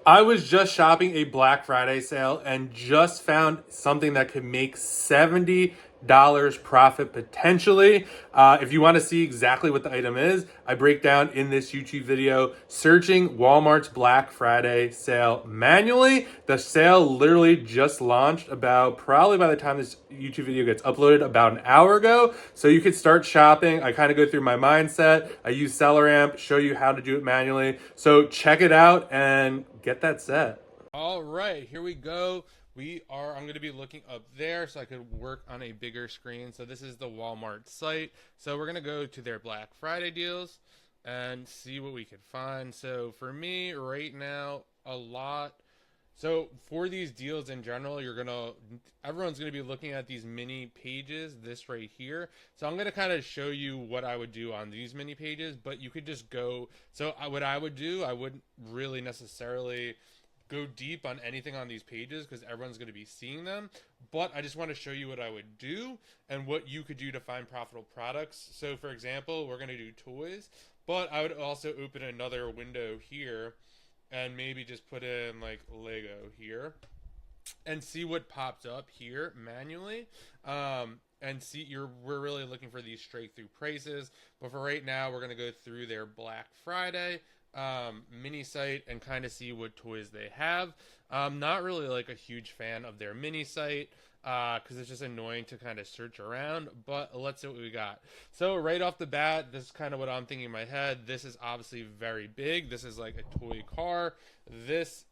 I was just shopping a Black Friday sale and just found something that could make $70 profit potentially. If you want to see exactly what the item is, I break down in this YouTube video searching Walmart's Black Friday sale manually. The sale literally just launched about probably by the time this YouTube video gets uploaded about an hour ago. So you could start shopping. I kind of go through my mindset. I use SellerAmp, show you how to do it manually. So check it out and get that set. All right, here we go. I'm going to be looking up there so I could work on a bigger screen. So this is the Walmart site. So we're going to go to their Black Friday deals and see what we can find. So for me right now, so for these deals in general, everyone's going to be looking at these mini pages, this right here. So I'm going to kind of show you what I would do on these mini pages, but you could just go. So what I would do, I wouldn't really necessarily go deep on anything on these pages because everyone's going to be seeing them. But I just want to show you what I would do and what you could do to find profitable products. So for example, we're going to do toys, but I would also open another window here and maybe just put in like Lego here and see what pops up here manually. And we're really looking for these straight through prices. But for right now, we're going to go through their Black Friday mini site and kind of see what toys they have. I'm not really like a huge fan of their mini site because it's just annoying to kind of search around, but let's see what we got. So right off the bat, this is kind of what I'm thinking in my head. This is obviously very big. This is like a toy car. Looks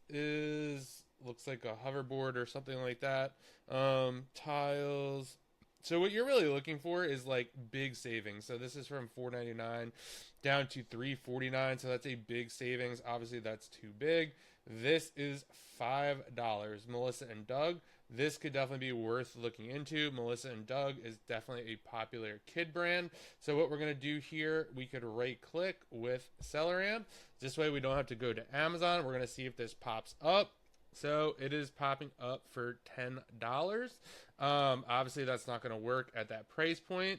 like a hoverboard or something like that. Tiles. So what you're really looking for is like big savings. So this is from $4.99 down to $3.49. So that's a big savings. Obviously that's too big. This is $5. Melissa and Doug. This could definitely be worth looking into. Melissa and Doug is definitely a popular kid brand. So what we're going to do here, we could right click with SellerAmp. This way we don't have to go to Amazon. We're going to see if this pops up. So it is popping up for $10. Obviously that's not going to work at that price point.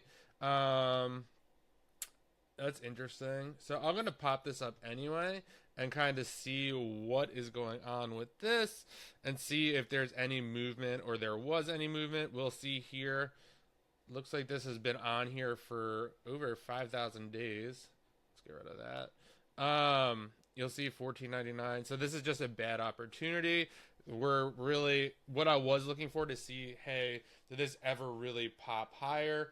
That's interesting. So I'm going to pop this up anyway and kind of see what is going on with this and see if there's any movement or there was any movement. We'll see here. Looks like this has been on here for over 5,000 days. Let's get rid of that. You'll see $14.99. So this is just a bad opportunity. What I was looking for to see, hey, did this ever really pop higher?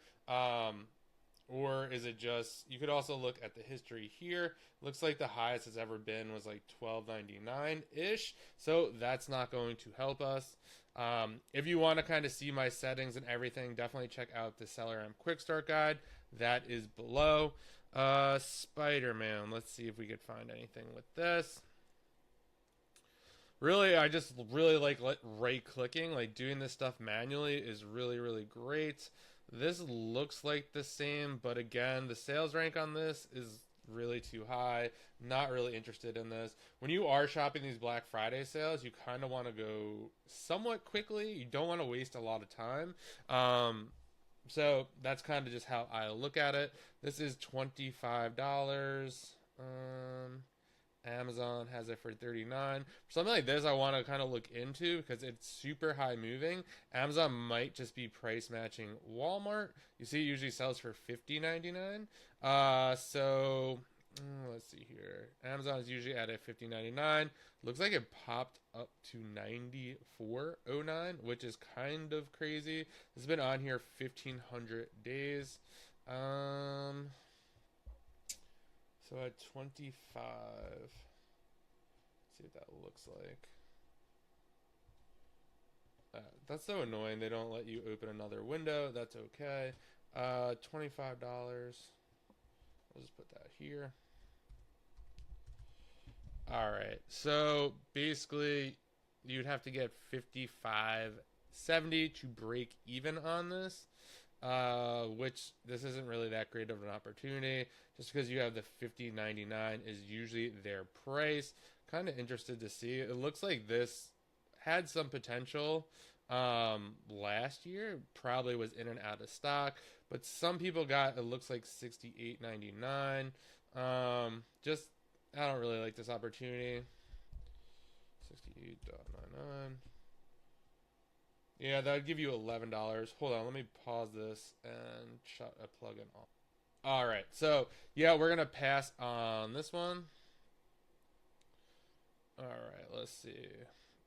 Or is it just, you could also look at the history here. Looks like the highest it's ever been was like $12.99-ish. So that's not going to help us. If you want to kind of see my settings and everything, definitely check out the SellerAmp Quick Start Guide. That is below. Spider-Man. Let's see if we could find anything with this. Really, I just really like right clicking. Like doing this stuff manually is really, really great. This looks like the same, but again, the sales rank on this is really too high. Not really interested in this. When you are shopping these Black Friday sales, you kind of want to go somewhat quickly. You don't want to waste a lot of time. So that's kind of just how I look at it. This is $25. Amazon has it for $39. Something like this I want to kind of look into because it's super high moving. Amazon might just be price matching Walmart. You see it usually sells for $50.99. Let's see here. Amazon is usually at a $50.99. Looks like it popped up to $94.09, which is kind of crazy. It's been on here 1,500 days. So at 25, let's see what that looks like. That's so annoying. They don't let you open another window. That's okay. $25. We'll just put that here. All right. So basically, you'd have to get 55.70 to break even on this. Which this isn't really that great of an opportunity just because you have the $50.99 is usually their price. Kind of interested to see. It looks like this had some potential last year. Probably was in and out of stock, but some people got, it looks like $68.99. I don't really like this opportunity. 68.99. Yeah, that would give you $11. Hold on, let me pause this and shut a plugin off. All right, so yeah, we're gonna pass on this one. All right, let's see.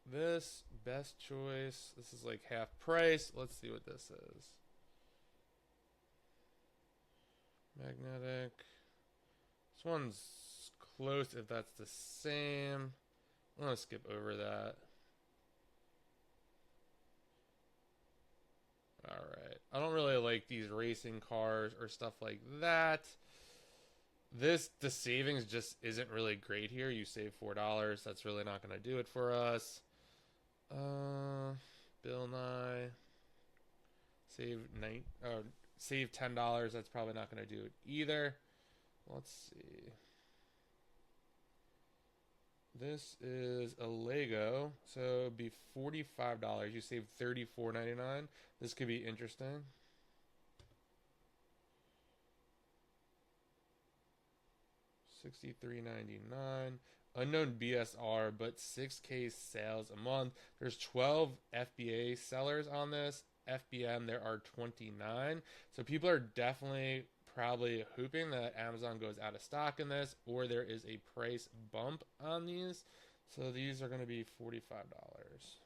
This best choice. This is like half price. Let's see what this is. Magnetic. This one's close if that's the same. I'm gonna skip over that. Alright. I don't really like these racing cars or stuff like that. The savings just isn't really great here. You save $4. That's really not going to do it for us. Bill Nye. Save $10. That's probably not going to do it either. Let's see. This is a Lego, so it'd be $45. You save $34.99. This could be interesting. $63.99. Unknown BSR, but 6K sales a month. There's 12 FBA sellers on this. FBM, there are 29. So people are definitely probably hoping that Amazon goes out of stock in this, or there is a price bump on these. So these are going to be $45. Let's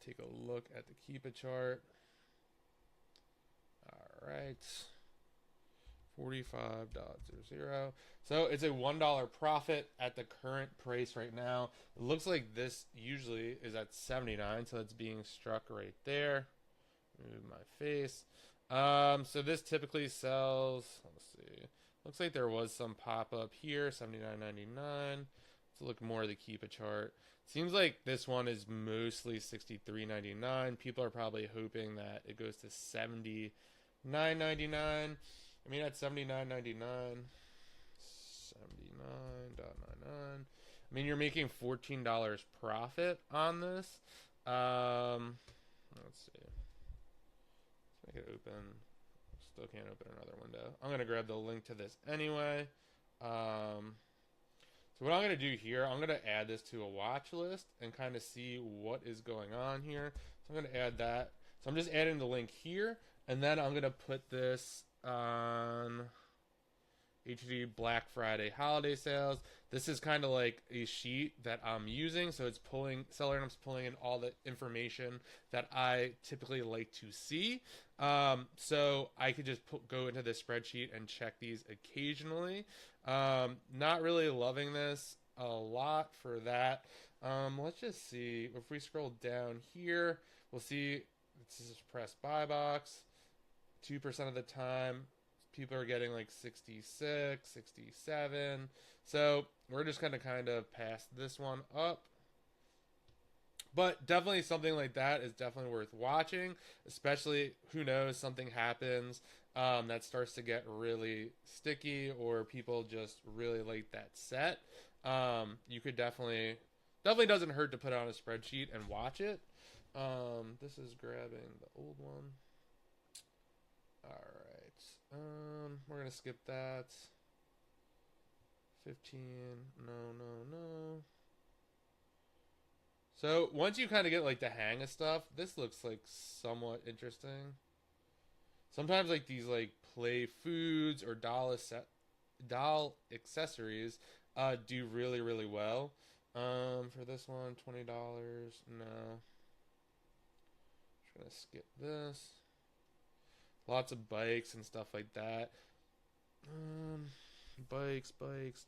take a look at the Keep It chart. All right. 45.00. So it's a $1 profit at the current price right now. It looks like this usually is at 79, so it's being struck right there. Move my face. So this typically sells, let's see. Looks like there was some pop up here, $79.99. Let's look more at the Keep It chart. Seems like this one is mostly $63.99. People are probably hoping that it goes to $79.99. I mean, at $79.99, 79.99. I mean, you're making $14 profit on this. Let's see. Let's make it open. Still can't open another window. I'm gonna grab the link to this anyway. So what I'm gonna do here, I'm gonna add this to a watch list and kind of see what is going on here. So I'm gonna add that. So I'm just adding the link here, and then I'm gonna put this on HD Black Friday holiday sales. This is kind of like a sheet that I'm using, so it's pulling SellerNup's pulling in all the information that I typically like to see. So I could just go into this spreadsheet and check these occasionally. Not really loving this a lot for that. Let's just see if we scroll down here. We'll see this is a press buy box. 2% of the time, people are getting like 66, 67. So we're just going to kind of pass this one up. But definitely something like that is definitely worth watching, especially, who knows, something happens that starts to get really sticky, or people just really like that set. You could definitely doesn't hurt to put it on a spreadsheet and watch it. This is grabbing the old one. Alright, we're going to skip that. 15, no. So, once you kind of get, like, the hang of stuff, this looks, like, somewhat interesting. Sometimes, like, these, like, play foods or doll accessories do really, really well. For this one, $20, no. Just going to skip this. Lots of bikes and stuff like that. Bikes,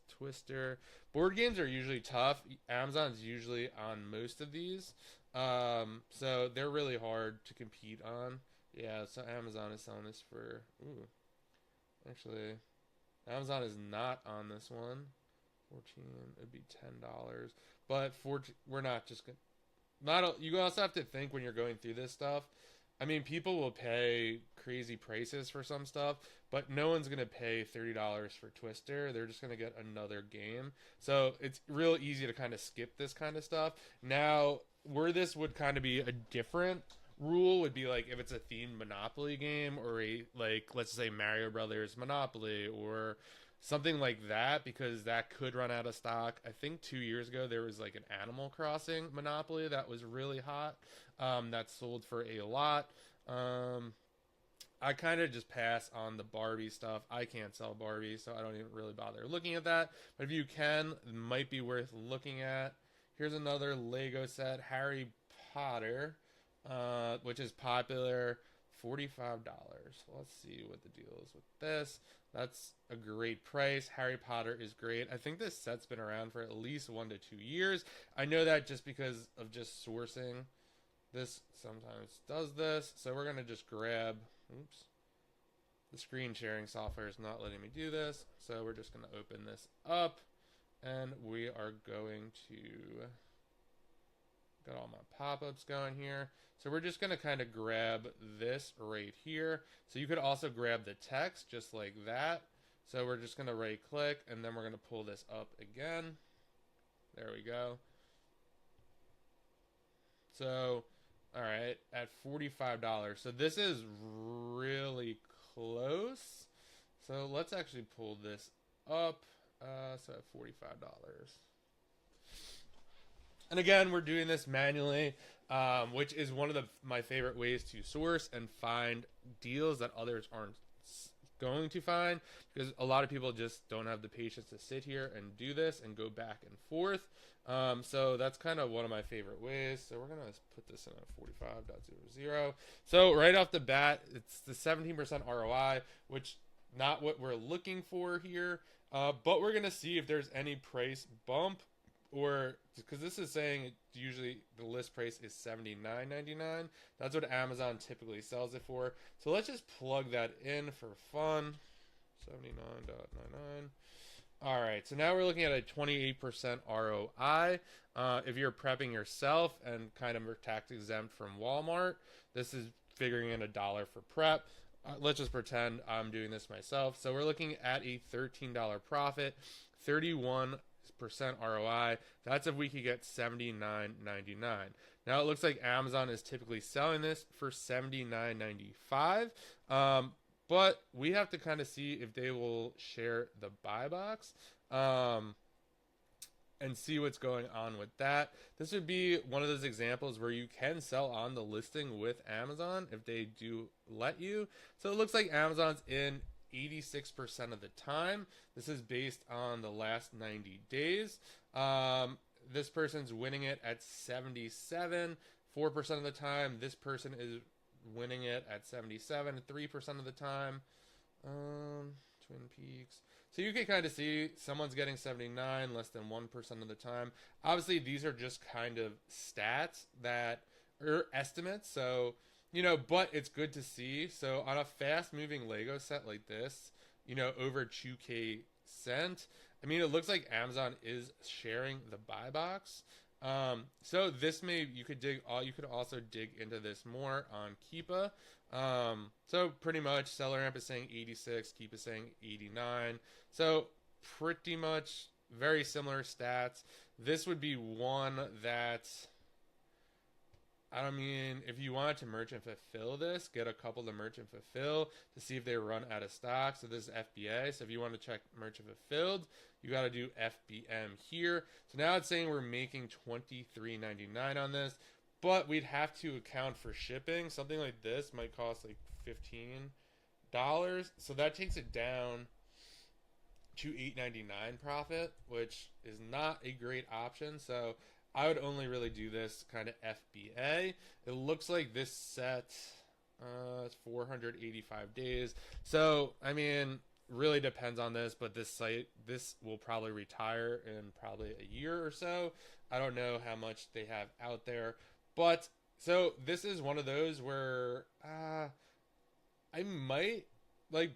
Twister. Board games are usually tough. Amazon's usually on most of these. So they're really hard to compete on. Yeah, so Amazon is selling this for... Ooh. Actually, Amazon is not on this one. 14, it'd be $10. But we're not just going to... You also have to think when you're going through this stuff. I mean, people will pay crazy prices for some stuff, but no one's going to pay $30 for Twister. They're just going to get another game. So it's real easy to kind of skip this kind of stuff. Now, where this would kind of be a different rule would be like if it's a themed Monopoly game, or a, like, let's say Mario Brothers Monopoly, or something like that, because that could run out of stock. I think 2 years ago there was like an Animal Crossing Monopoly that was really hot, that sold for a lot. I kind of just pass on the Barbie stuff. I can't sell Barbie, so I don't even really bother looking at that. But if you can, it might be worth looking at. Here's another Lego set, Harry Potter, which is popular, $45. Let's see what the deal is with this. That's a great price. Harry Potter is great. I think this set's been around for at least 1 to 2 years. I know that just because of just sourcing. This sometimes does this, so we're going to just grab, oops, the screen sharing software is not letting me do this, so we're just going to open this up, and we are going to, got all my pop-ups going here, so we're just going to kind of grab this right here. So you could also grab the text just like that, so we're just going to right click, and then we're going to pull this up again. There we go. So all right, at $45. So this is really close. So let's actually pull this up. So at $45. And again, we're doing this manually, which is one of my favorite ways to source and find deals that others aren't going to find, because a lot of people just don't have the patience to sit here and do this and go back and forth. So that's kind of one of my favorite ways. So we're going to put this in at 45.00. So right off the bat, it's the 17% ROI, which not what we're looking for here. But we're going to see if there's any price bump, or because this is saying usually the list price is $79.99. That's what Amazon typically sells it for. So let's just plug that in for fun. 79.99. All right, so now we're looking at a 28% ROI. If you're prepping yourself and kind of are tax exempt from Walmart, this is figuring in $1 for prep. Let's just pretend I'm doing this myself. So we're looking at a $13 profit, 31% ROI. That's if we could get $79.99. Now it looks like Amazon is typically selling this for $79.95. But we have to kind of see if they will share the buy box, and see what's going on with that. This would be one of those examples where you can sell on the listing with Amazon if they do let you. So it looks like Amazon's in 86% of the time. This is based on the last 90 days. This person's winning it at 77, 4% of the time. This person is winning it at 77, 3% of the time. Twin Peaks. So you can kind of see someone's getting 79 less than 1% of the time. Obviously, these are just kind of stats that are estimates. So, but it's good to see. So on a fast moving Lego set like this, over 2K cent, I mean, it looks like Amazon is sharing the buy box. So this you could also dig into this more on Keepa. So pretty much Seller Amp is saying 86, Keepa is saying 89. So pretty much very similar stats. This would be one that, I mean, if you wanted to merchant fulfill this, get a couple to merchant fulfill to see if they run out of stock. So this is FBA. So if you want to check merchant fulfilled, you got to do FBM here. So now it's saying we're making $23.99 on this, but we'd have to account for shipping. Something like this might cost like $15. So that takes it down to $8.99 profit, which is not a great option. So I would only really do this kind of FBA. It looks like this set is 485 days. So, I mean, really depends on this, but this will probably retire in probably a year or so. I don't know how much they have out there. But, so this is one of those where I might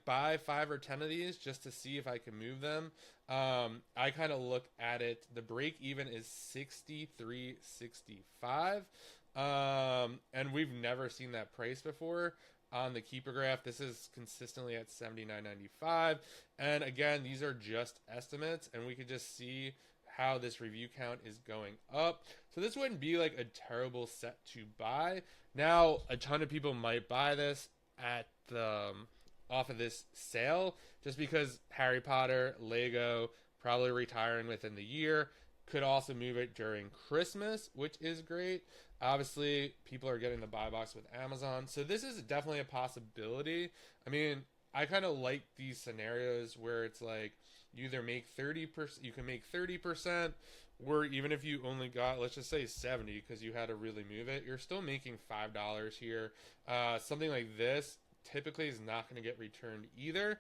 buy 5 or 10 of these just to see if I can move them. I kind of look at it. The break even is 63.65, and we've never seen that price before on the Keeper graph. This is consistently at 79.95, and again, these are just estimates, and we could just see how this review count is going up. So this wouldn't be like a terrible set to buy. Now, a ton of people might buy this at the off of this sale, just because Harry Potter, Lego, probably retiring within the year. Could also move it during Christmas, which is great. Obviously, people are getting the buy box with Amazon, so this is definitely a possibility. I mean, I kind of like these scenarios where it's like you either make 30%, you can make 30%, or even if you only got, let's just say 70 because you had to really move it, you're still making $5 here. Something like this typically is not going to get returned either.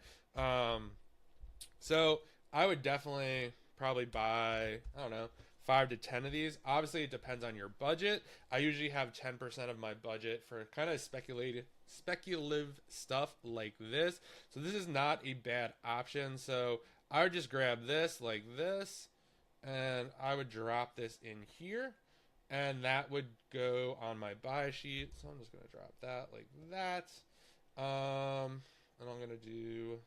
So I would definitely probably buy, I don't know, 5 to 10 of these. Obviously, it depends on your budget. I usually have 10% of my budget for kind of speculative stuff like this. So this is not a bad option. So I would just grab this like this, and I would drop this in here, and that would go on my buy sheet. So I'm just going to drop that like that. And I'm going to do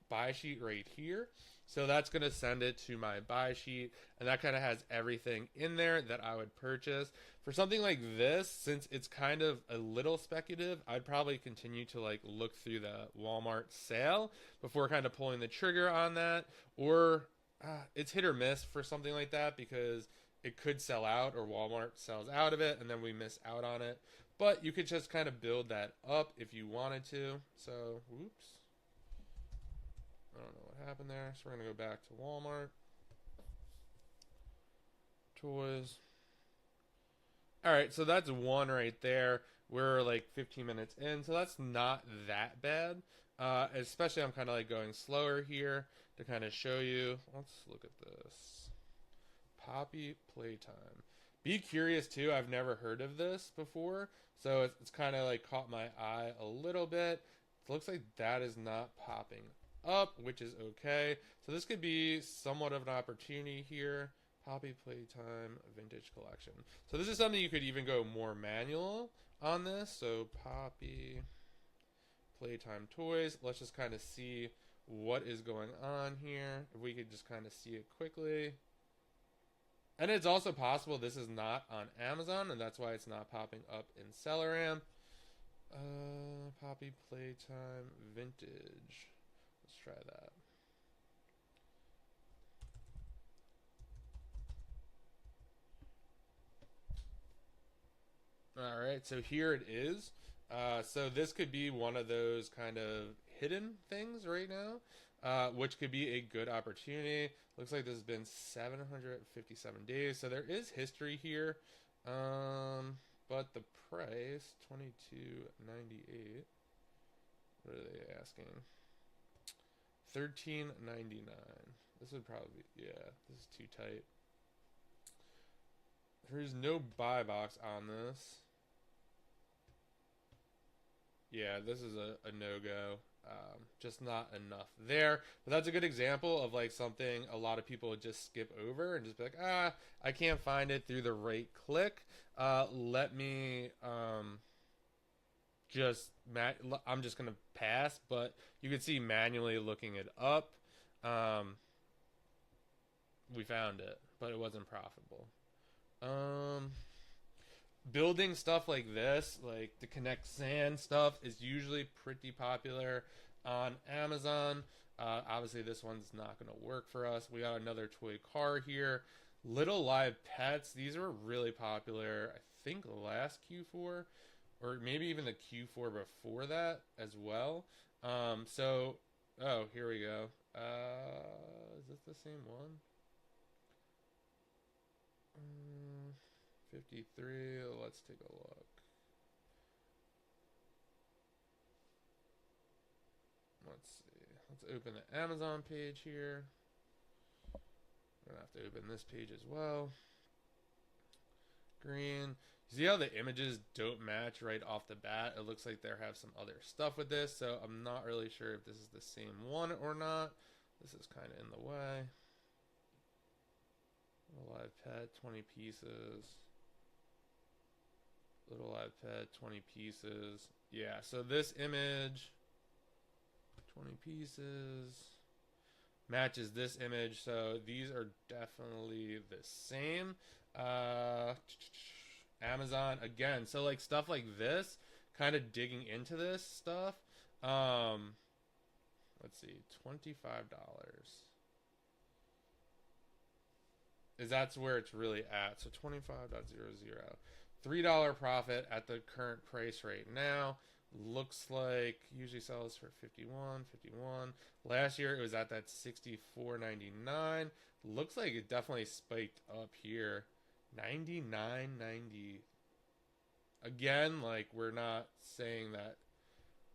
buy sheet right here. So that's going to send it to my buy sheet, and that kind of has everything in there that I would purchase. For something like this, since it's kind of a little speculative, I'd probably continue to like look through the Walmart sale before kind of pulling the trigger on that. Or it's hit or miss for something like that because it could sell out or Walmart sells out of it and then we miss out on it. But you could just kind of build that up if you wanted to. So, whoops. I don't know what happened there. So we're going to go back to Walmart. Toys. All right, so that's one right there. We're like 15 minutes in, so that's not that bad. Especially I'm kind of like going slower here to kind of show you. Let's look at this. Poppy Playtime. Be curious too. I've never heard of this before, so it's kind of like caught my eye a little bit. It looks like that is not popping up, which is okay. So this could be somewhat of an opportunity here. Poppy Playtime Vintage Collection. So this is something you could even go more manual on this. So Poppy Playtime Toys. Let's just kind of see what is going on here. If we could just kind of see it quickly. And it's also possible this is not on Amazon, and that's why it's not popping up in Selleramp. Poppy Playtime Vintage. Let's try that. All right, so here it is. So this could be one of those kind of hidden things right now, which could be a good opportunity. Looks like this has been 757 days, so there is history here. But the price, $22.98. What are they asking? $13.99. This would probably be, yeah, this is too tight. There's no buy box on this. Yeah, this is a no-go. Just not enough there. But that's a good example of like something a lot of people would just skip over and just be like, I can't find it through the right click. Let me I'm just gonna pass. But you can see manually looking it up. We found it, but it wasn't profitable. Building stuff like this, like the Connect Sand stuff, is usually pretty popular on Amazon. Obviously, this one's not going to work for us. We got another toy car here. Little Live Pets, these were really popular, I think, last Q4, or maybe even the Q4 before that as well. Oh, here we go. Is this the same one? 53. Let's take a look. Let's see. Let's open the Amazon page here. I'm gonna have to open this page as well. Green. See how the images don't match right off the bat? It looks like they have some other stuff with this, so I'm not really sure if this is the same one or not. This is kind of in the way. Little Live Pet, 20 pieces. Little Live Pet, 20 pieces. Yeah, so this image, 20 pieces, matches this image. So these are definitely the same. Amazon, again. So like stuff like this, kind of digging into this stuff. Let's see, $25. Is that's where it's really at. So 25.00. $3 profit at the current price right now. Looks like usually sells for 51. Last year it was at that 64.99. Looks like it definitely spiked up here. 99.90. Again, like, we're not saying that.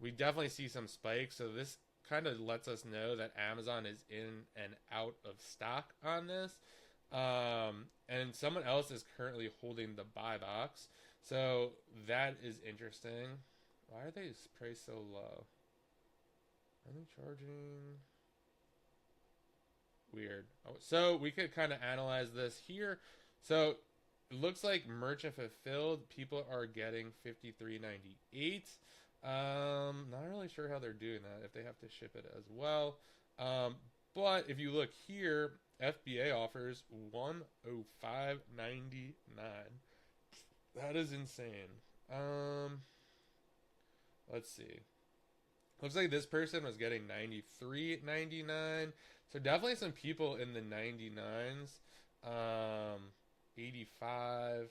We definitely see some spikes, so this kind of lets us know that Amazon is in and out of stock on this. And someone else is currently holding the buy box. So that is interesting. Why are they priced so low? Are they charging? Weird. Oh, so we could kind of analyze this here. So it looks like merchant fulfilled. People are getting 53.98. Not really sure how they're doing that, if they have to ship it as well. But if you look here, FBA offers 105.99. That is insane. Let's see. Looks like this person was getting 93.99. So definitely some people in the 99s. 85.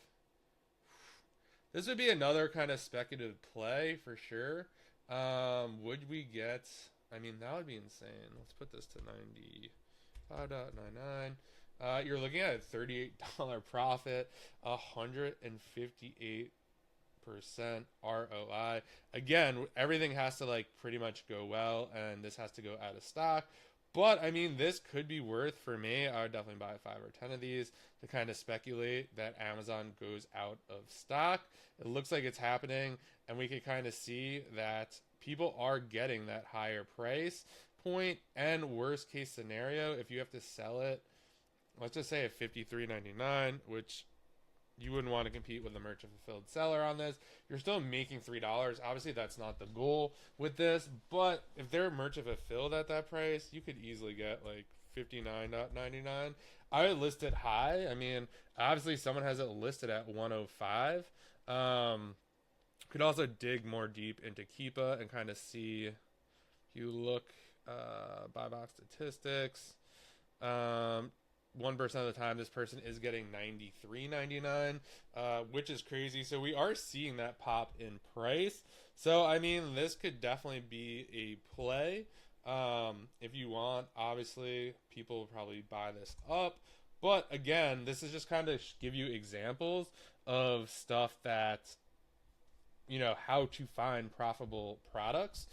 This would be another kind of speculative play for sure. Would we get? I mean, that would be insane. Let's put this to 95.99. You're looking at a $38 profit, 158% ROI. Again, everything has to like pretty much go well, and this has to go out of stock. But I mean, this could be worth, for me, I would definitely buy 5 or 10 of these to kind of speculate that Amazon goes out of stock. It looks like it's happening, and we can kind of see that people are getting that higher price point. And worst case scenario, if you have to sell it, let's just say at $53.99, which you wouldn't want to compete with a merchant fulfilled seller on this. You're still making $3. Obviously, that's not the goal with this, but if they're merchant fulfilled at that price, you could easily get like $59.99. I would list it high. I mean, obviously, someone has it listed at 105. Could also dig more deep into Keepa and kind of see. If you look buy box statistics. 1% of the time this person is getting $93.99, which is crazy. So we are seeing that pop in price. So I mean, this could definitely be a play. If you want, obviously people will probably buy this up, but again, this is just kind of give you examples of stuff that, you know, how to find profitable products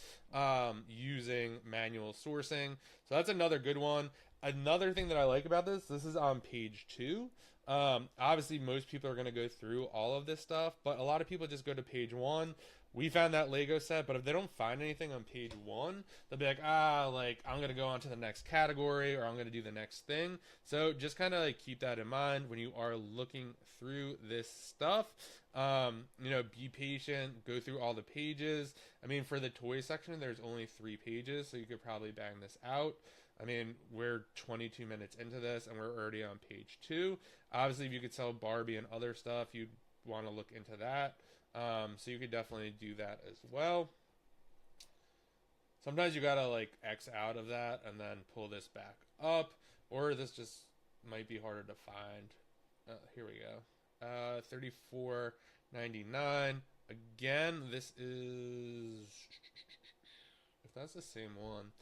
using manual sourcing. So that's another good one. Another thing that I like about this is on page 2. Obviously, most people are going to go through all of this stuff, but a lot of people just go to page 1. We found that Lego set, but if they don't find anything on page 1, they'll be like, like, I'm going to go on to the next category, or I'm going to do the next thing. So just kind of like keep that in mind when you are looking through this stuff. You know, be patient, go through all the pages. I mean, for the toy section, there's only 3 pages, so you could probably bang this out. I mean, we're 22 minutes into this, and we're already on page 2. Obviously, if you could sell Barbie and other stuff, you'd want to look into that. So you could definitely do that as well. Sometimes you gotta like X out of that and then pull this back up, or this just might be harder to find. Here we go. $34.99. Again, this is, if that's the same one,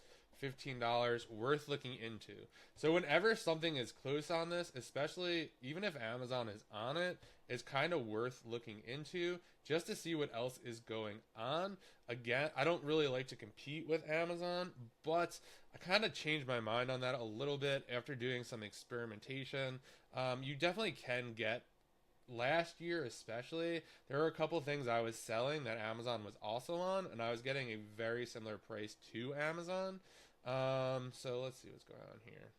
$15, worth looking into. So whenever something is close on this, especially even if Amazon is on it, it's kind of worth looking into just to see what else is going on. Again, I don't really like to compete with Amazon, but I kind of changed my mind on that a little bit after doing some experimentation. You definitely can get, last year especially, there were a couple things I was selling that Amazon was also on, and I was getting a very similar price to Amazon. So let's see what's going on here.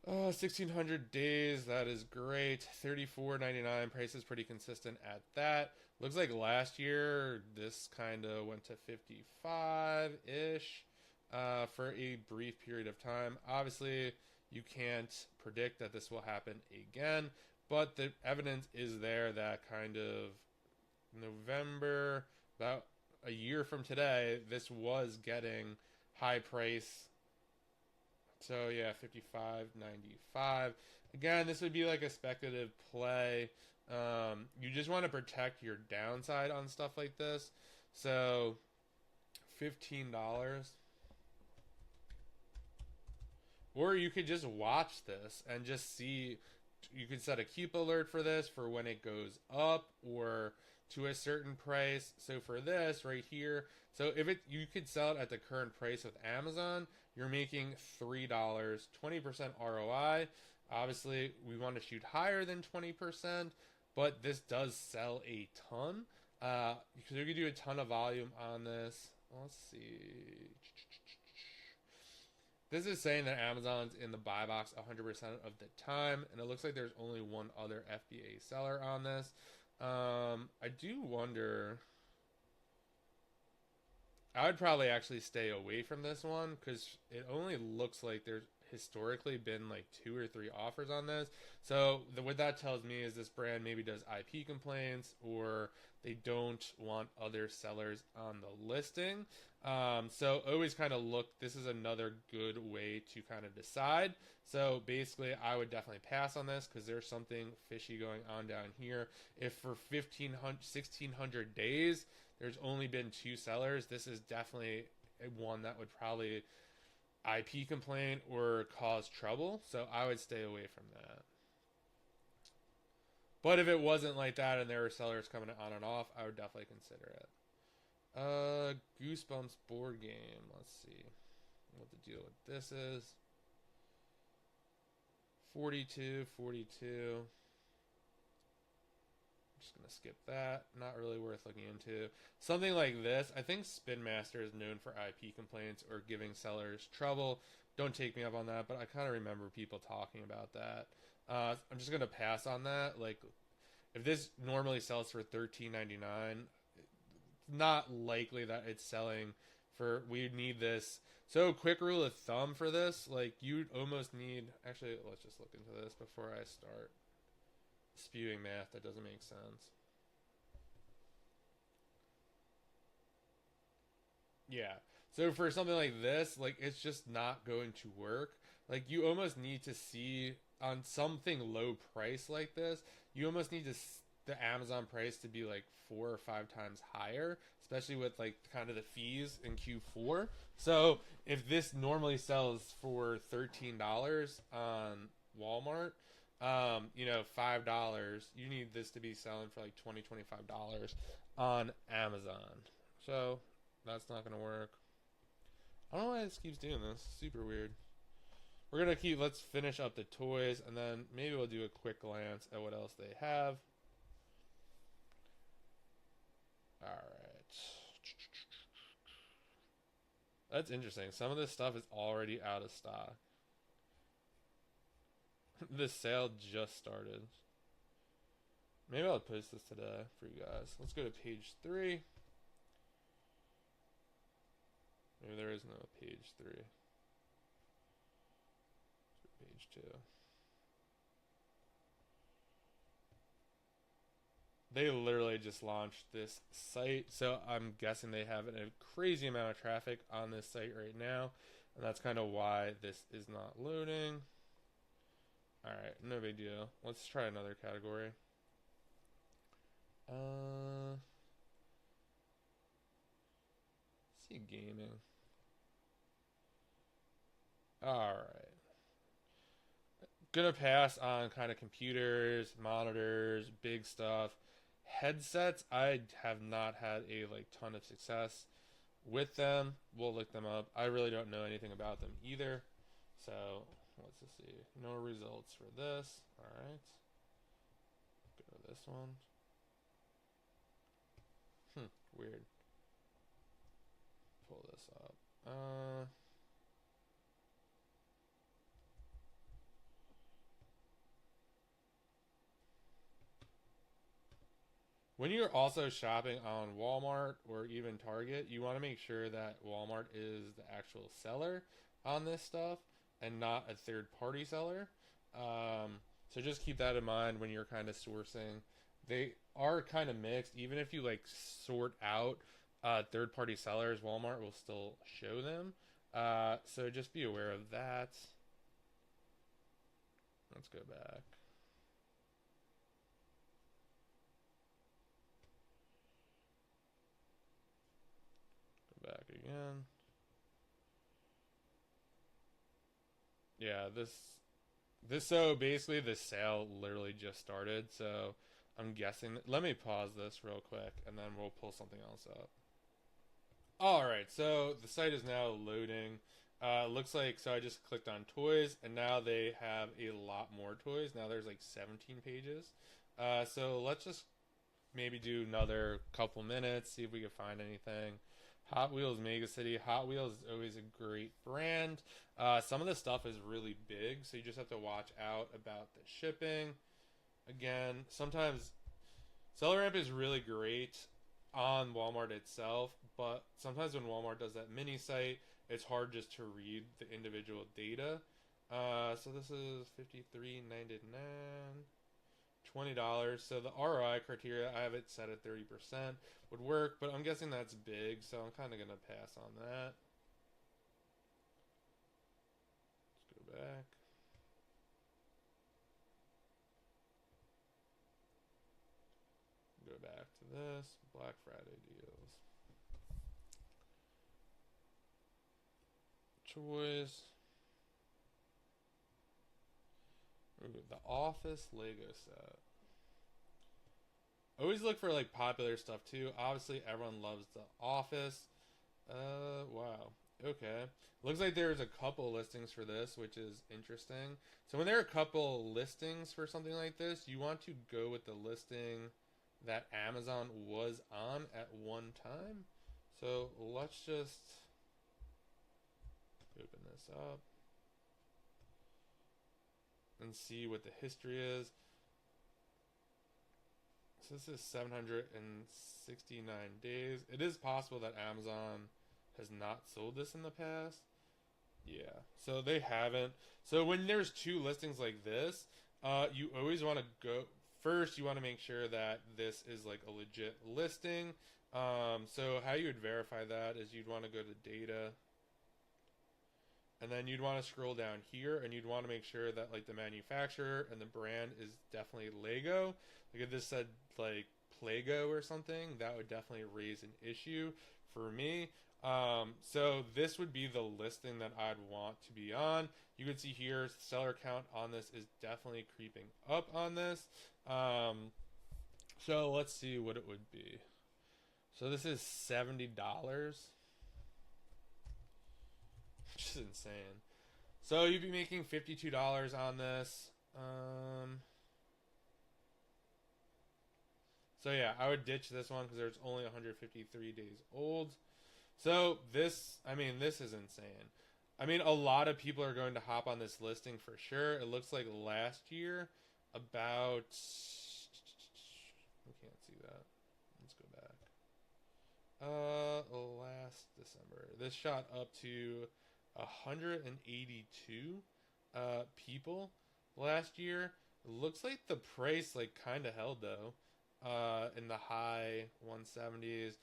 1,600 days, that is great. $34.99, price is pretty consistent at that. Looks like last year this kind of went to 55-ish for a brief period of time. Obviously, you can't predict that this will happen again, but the evidence is there that kind of November, about a year from today, this was getting high price. So yeah, 55.95. Again, this would be like a speculative play. You just want to protect your downside on stuff like this. So $15. Or you could just watch this and just see. You could set a keep alert for this for when it goes up or to a certain price. So for this right here, so if it you could sell it at the current price with Amazon, you're making $3, 20% ROI. Obviously, we want to shoot higher than 20%, but this does sell a ton. Because you could do a ton of volume on this. Let's see. This is saying that Amazon's in the buy box 100% of the time, and it looks like there's only one other FBA seller on this. I do wonder. I would probably actually stay away from this one because it only looks like there's historically been like 2 or 3 offers on this. So what that tells me is this brand maybe does IP complaints or they don't want other sellers on the listing. So always kind of look. This is another good way to kind of decide. So basically, I would definitely pass on this because there's something fishy going on down here. If for 1,600 days there's only been 2 sellers, this is definitely one that would probably IP complaint or cause trouble. So I would stay away from that. But if it wasn't like that and there were sellers coming on and off, I would definitely consider it. Goosebumps board game. Let's see what the deal with this is. 42. Just gonna skip that. Not really worth looking into. Something like this. I think Spin Master is known for IP complaints or giving sellers trouble. Don't take me up on that, but I kind of remember people talking about that. I'm just gonna pass on that. Like, if this normally sells for $13.99, not likely that it's selling for. We need this. So, quick rule of thumb for this, like you'd almost need. Actually, let's just look into this before I start spewing math that doesn't make sense. Yeah. So for something like this, like it's just not going to work. Like you almost need to see on something low price like this, you almost need to the Amazon price to be like 4 or 5 times higher, especially with like kind of the fees in Q4. So if this normally sells for $13 on Walmart, $5, you need this to be selling for like $25 on Amazon. So that's not going to work. I don't know why this keeps doing this. Super weird. We're going to let's finish up the toys, and then maybe we'll do a quick glance at what else they have. Alright. That's interesting. Some of this stuff is already out of stock. This sale just started. Maybe I'll post this today for you guys. Let's go to page 3. Maybe there is no page 3. Let's go to page 2. They literally just launched this site, so I'm guessing they have a crazy amount of traffic on this site right now, and that's kind of why this is not loading. Alright, no big deal. Let's try another category. See gaming. Alright. Gonna pass on kind of computers, monitors, big stuff. Headsets, I have not had a like ton of success with them. We'll look them up. I really don't know anything about them either. So let's just see. No results for this. Alright. Go to this one. Weird. Pull this up. When you're also shopping on Walmart or even Target, you want to make sure that Walmart is the actual seller on this stuff and not a third-party seller. So just keep that in mind when you're kind of sourcing. They are kind of mixed. Even if you like sort out third-party sellers, Walmart will still show them. So just be aware of that. Let's go back. Go back again. Yeah, so basically the sale literally just started, so I'm guessing. Let me pause this real quick and then we'll pull something else up. All right, so the site is now loading. Looks like, so I just clicked on toys and now they have a lot more toys. Now there's like 17 pages. So let's just maybe do another couple minutes, see if we can find anything. Hot Wheels Mega City. Hot Wheels is always a great brand. Some of the stuff is really big, so you just have to watch out about the shipping. Again, sometimes Seller Ramp is really great on Walmart itself, but sometimes when Walmart does that mini site, it's hard just to read the individual data. So this is $53.99. $20. So the ROI criteria, I have it set at 30%, would work, but I'm guessing that's big, so I'm kind of going to pass on that. Let's go back. Go back to this. Black Friday deals. Choice. Ooh, the Office Lego set. Always look for like popular stuff too. Obviously, everyone loves The Office. Wow. Okay. Looks like there's a couple listings for this, which is interesting. So when there are a couple listings for something like this, you want to go with the listing that Amazon was on at one time. So let's just open this up and see what the history is. So this is 769 days. It is possible that Amazon has not sold this in the past. Yeah, so they haven't. So when there's two listings like this, you always want to go first. You want to make sure that this is like a legit listing. So how you would verify that is you'd want to go to data, and then you'd want to scroll down here, and you'd want to make sure that like the manufacturer and the brand is definitely Lego. Like if this said like Plego or something, that would definitely raise an issue for me. So this would be the listing that I'd want to be on. You can see here seller count on this is definitely creeping up on this. So let's see what it would be. So this is $70, which is insane. So you'd be making $52 on this. So yeah, I would ditch this one because there's only 153 days old. So this, I mean, this is insane. I mean, a lot of people are going to hop on this listing for sure. It looks like last year, about, we can't see that. Let's go back. Last December, this shot up to 182 people last year. It looks like the price like kind of held though, in the high 170s.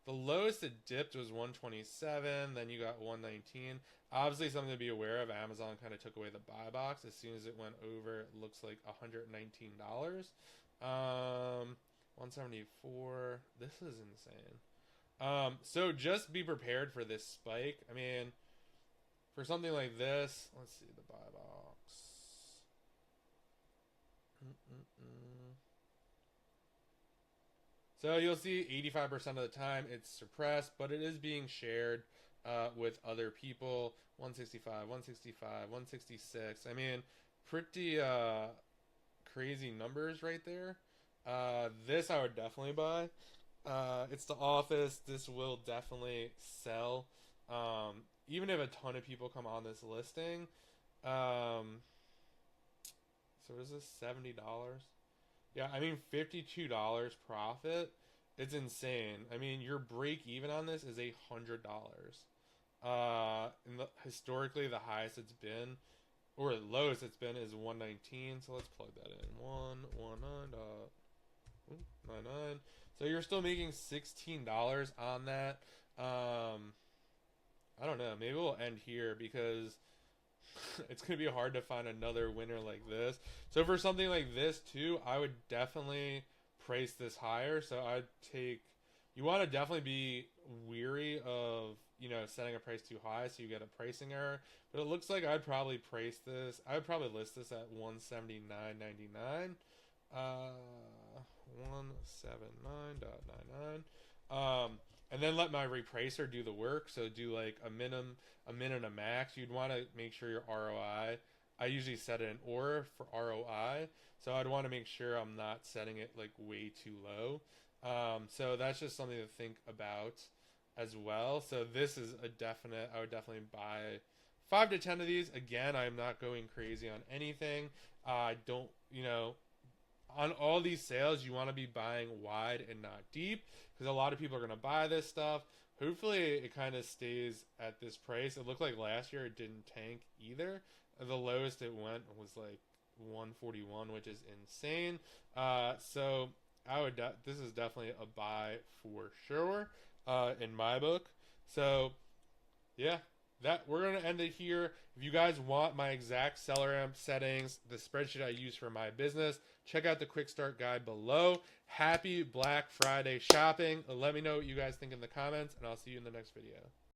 The lowest it dipped was 127, then you got 119. Obviously something to be aware of, Amazon kind of took away the buy box as soon as it went over, it looks like $119. 174. This is insane. So just be prepared for this spike. I mean, for something like this, let's see the buy box. So you'll see 85% of the time it's suppressed, but it is being shared with other people. 165, 165, 166. I mean, pretty crazy numbers right there. This I would definitely buy. It's The Office. This will definitely sell. Even if a ton of people come on this listing. So is this $70? Yeah, I mean $52 profit. It's insane. I mean your break even on this is $100. Historically the highest it's been, or the lowest it's been, is 119. So let's plug that in. 119. 99. So you're still making $16 on that. I don't know. Maybe we'll end here because it's going to be hard to find another winner like this. So for something like this too, I would definitely price this higher. So I'd take, you want to definitely be weary of, setting a price too high so you get a pricing error. But it looks like I'd probably price this. I would probably list this at 179.99. 179.99. And then let my repricer do the work. So do like a min and a max. You'd want to make sure your ROI. I usually set it in OR for ROI. So I'd want to make sure I'm not setting it like way too low. So that's just something to think about as well. So this is a definite. I would definitely buy 5 to 10 of these. Again, I'm not going crazy on anything. I don't, on all these sales, you want to be buying wide and not deep because a lot of people are going to buy this stuff. Hopefully, it kind of stays at this price. It looked like last year it didn't tank either. The lowest it went was like 141, which is insane. So I would. This is definitely a buy for sure in my book. So yeah, that we're gonna end it here. If you guys want my exact seller amp settings, the spreadsheet I use for my business, check out the quick start guide below. Happy Black Friday shopping. Let me know what you guys think in the comments, and I'll see you in the next video.